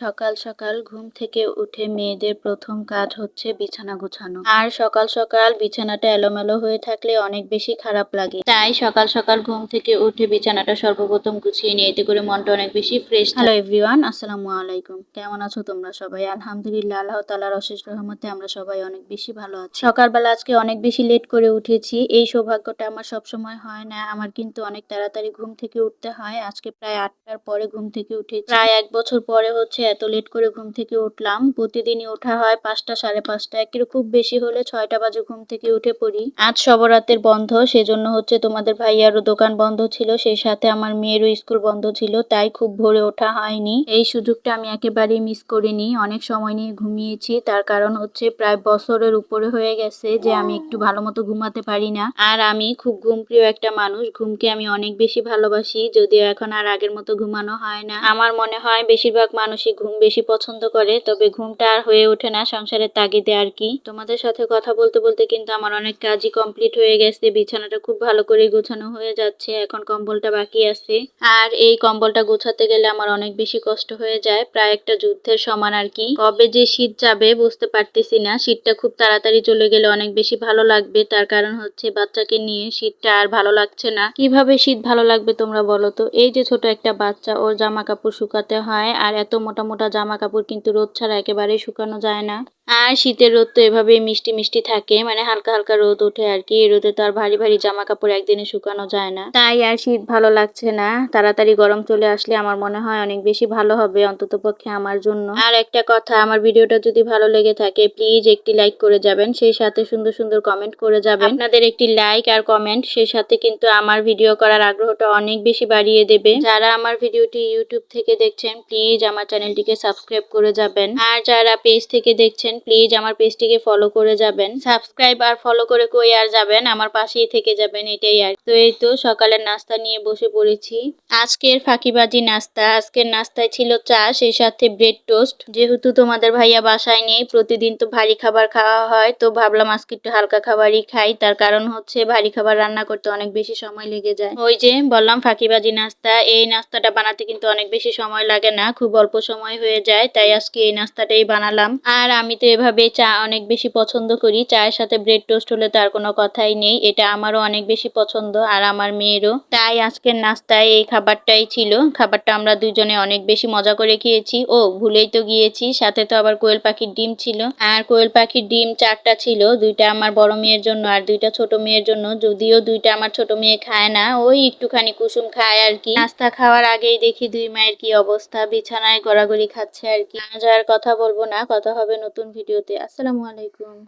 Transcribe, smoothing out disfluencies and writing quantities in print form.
সকাল সকাল ঘুম থেকে উঠে মেয়েদের প্রথম কাজ হচ্ছে বিছানা গোছানো। আর সকাল সকাল বিছানাটা এলোমেলো হয়ে থাকলে অনেক বেশি খারাপ লাগে। তাই সকাল সকাল ঘুম থেকে উঠে বিছানাটা সর্বপ্রথম গুছিয়ে নিয়ে, এতে করে মনটা অনেক বেশি ফ্রেশ। হ্যালো এভরিওয়ান, আসসালামু আলাইকুম। কেমন আছো তোমরা সবাই? আলহামদুলিল্লাহ, আল্লাহ তাআলার অশেষ রহমতে আমরা সবাই অনেক বেশি ভালো আছি। সকালবেলা আজকে অনেক বেশি লেট করে উঠেছি। এই সৌভাগ্যটা আমার সবসময় হয় না। আমার কিন্তু অনেক তাড়াতাড়ি ঘুম থেকে উঠতে হয়। আজকে প্রায় 8টার পরে ঘুম থেকে উঠেছি। প্রায় 1 বছর পরে হচ্ছে এত লেট করে ঘুম থেকে উঠলাম। প্রতিদিনই ওঠা হয় 5টা 5:30, একের খুব বেশি হলে 6টা বাজে ঘুম থেকে উঠে পড়ি। আজ সবরাতের বন্ধ, সেজন্য হচ্ছে তোমাদের ভাইয়ারও দোকান বন্ধ ছিল, সেই সাথে আমার মেয়েরও স্কুল বন্ধ ছিল, তাই খুব ভোরে ওঠা হয়নি। এই সুযোগটা আমি একেবারেই মিস করিনি। অনেক সময় নিয়ে ঘুমিয়েছি, তার কারণ হচ্ছে প্রায় বছরের উপরে হয়ে গেছে যে আমি একটু ভালো মতো ঘুমাতে পারি না। আর আমি খুব ঘুমপ্রিয় একটা মানুষ, ঘুমকে আমি অনেক বেশি ভালোবাসি, যদিও এখন আর আগের মতো ঘুমানো হয় না। আমার মনে হয় বেশিরভাগ মানুষই ঘুম বেশি পছন্দ করে, তবে ঘুমটা আর হয়ে ওঠে না সংসারের তাগিদে আর কি। তোমাদের সাথে কথা বলতে বলতে কিন্তু আমার অনেক কাজই কমপ্লিট হয়ে গেছে। বিছানাটা খুব ভালো করে গোছানো হয়ে যাচ্ছে, এখন কম্বলটা বাকি আছে। আর এই কম্বলটা গোছাতে গেলে আমার অনেক বেশি কষ্ট হয়ে যায়, প্রায় একটা যুদ্ধের সমান আর কি। কবে যে শীত যাবে বুঝতে পারতেছি না। শীতটা খুব তাড়াতাড়ি চলে গেলে অনেক বেশি ভালো লাগবে, তার কারণ হচ্ছে বাচ্চাকে নিয়ে শীতটা আর ভালো লাগছে না। কিভাবে শীত ভালো লাগবে তোমরা বলো তো? এই যে ছোট একটা বাচ্চা, ওর জামা কাপড় শুকাতে হয়, আর এত মোটা মোটা জামা কাপড় কিন্তু রোদ ছাড়া একেবারেই শুকানো যায় না। আর শীতের রোদ তো এভাবেই মিষ্টি মিষ্টি থাকে, মানে হালকা হালকা রোদ ওঠে আর কি। এই রোদে তো আর ভারী ভারী জামা কাপড় একদিনে শুকানো যায় না, তাই আর শীত ভালো লাগছে না। তাড়াতাড়ি গরম চলে আসলে আমার মনে হয় অনেক বেশি ভালো হবে, অন্তত পক্ষে আমার জন্য। আর একটা কথা, আমার ভিডিওটা যদি ভালো লেগে থাকে প্লিজ একটি লাইক করে যাবেন, সেই সাথে সুন্দর সুন্দর কমেন্ট করে যাবেন। আপনাদের একটি লাইক আর কমেন্ট সেই সাথে কিন্তু আমার ভিডিও করার আগ্রহটা অনেক বেশি বাড়িয়ে দেবে। যারা আমার ভিডিওটি ইউটিউব থেকে দেখছেন প্লিজ আমার চ্যানেলটিকে সাবস্ক্রাইব করে যাবেন, আর যারা পেজ থেকে দেখছেন প্লিজ আমার পেজটিকে ফলো করে যাবেন। সাবস্ক্রাইব আর ফলো করে কই আর যাবেন, আমার পাশেই থেকে যাবেন, এটাই আর। তো এই তো সকালের নাস্তা নিয়ে বসে পড়েছি। আজকের ফাঁকিবাজি নাস্তা, আজকের নাস্তায় ছিল চা, সেই সাথে ব্রেড টোস্ট। যেহেতু তোমাদের ভাইয়া বাসায় নেই, প্রতিদিন তো ভারী খাবার খাওয়া হয়, তো ভাবলাম আজকে একটু হালকা খাবারই খাই। তার কারণ হচ্ছে ভারী খাবার রান্না করতে অনেক বেশি সময় লেগে যায়। ওই যে বললাম ফাঁকিবাজি নাস্তা, এই নাস্তাটা বানাতে কিন্তু অনেক বেশি সময় লাগে না, খুব অল্প সময় হয়ে যায়, তাই আজকে এই নাস্তাটাই বানালাম। আর আমি তো এভাবে চা অনেক বেশি পছন্দ করি, চায়ের সাথে ব্রেড টোস্ট হলে তার কোনো কথাই নেই। এটা আমারও অনেক বেশি পছন্দ, আর আমার মেয়েরও। তাই আজকের নাস্তায় এই খাবারটাই ছিল। খাবারটা আমরা দুজনে অনেক বেশি মজা করে খেয়েছি। ও ভুলেই তো গিয়েছি, সাথে তো আবার কোয়েল পাখির ডিম ছিল। আর কোয়েল পাখির ডিম 4টা ছিল, 2টা আমার বড় মেয়ের জন্য আর 2টা ছোট মেয়ের জন্য। যদিও 2টা আমার ছোট মেয়ে খায় না, ওই একটুখানি কুসুম খায় আর কি। নাস্তা খাওয়ার আগেই দেখি 2 মায়ের কি অবস্থা, বিছানায় গড়াগড়ি খাচ্ছে আর কি। আজ আর কথা বলবো না, কথা হবে নতুন ভিডিওতে। আসসালামু আলাইকুম।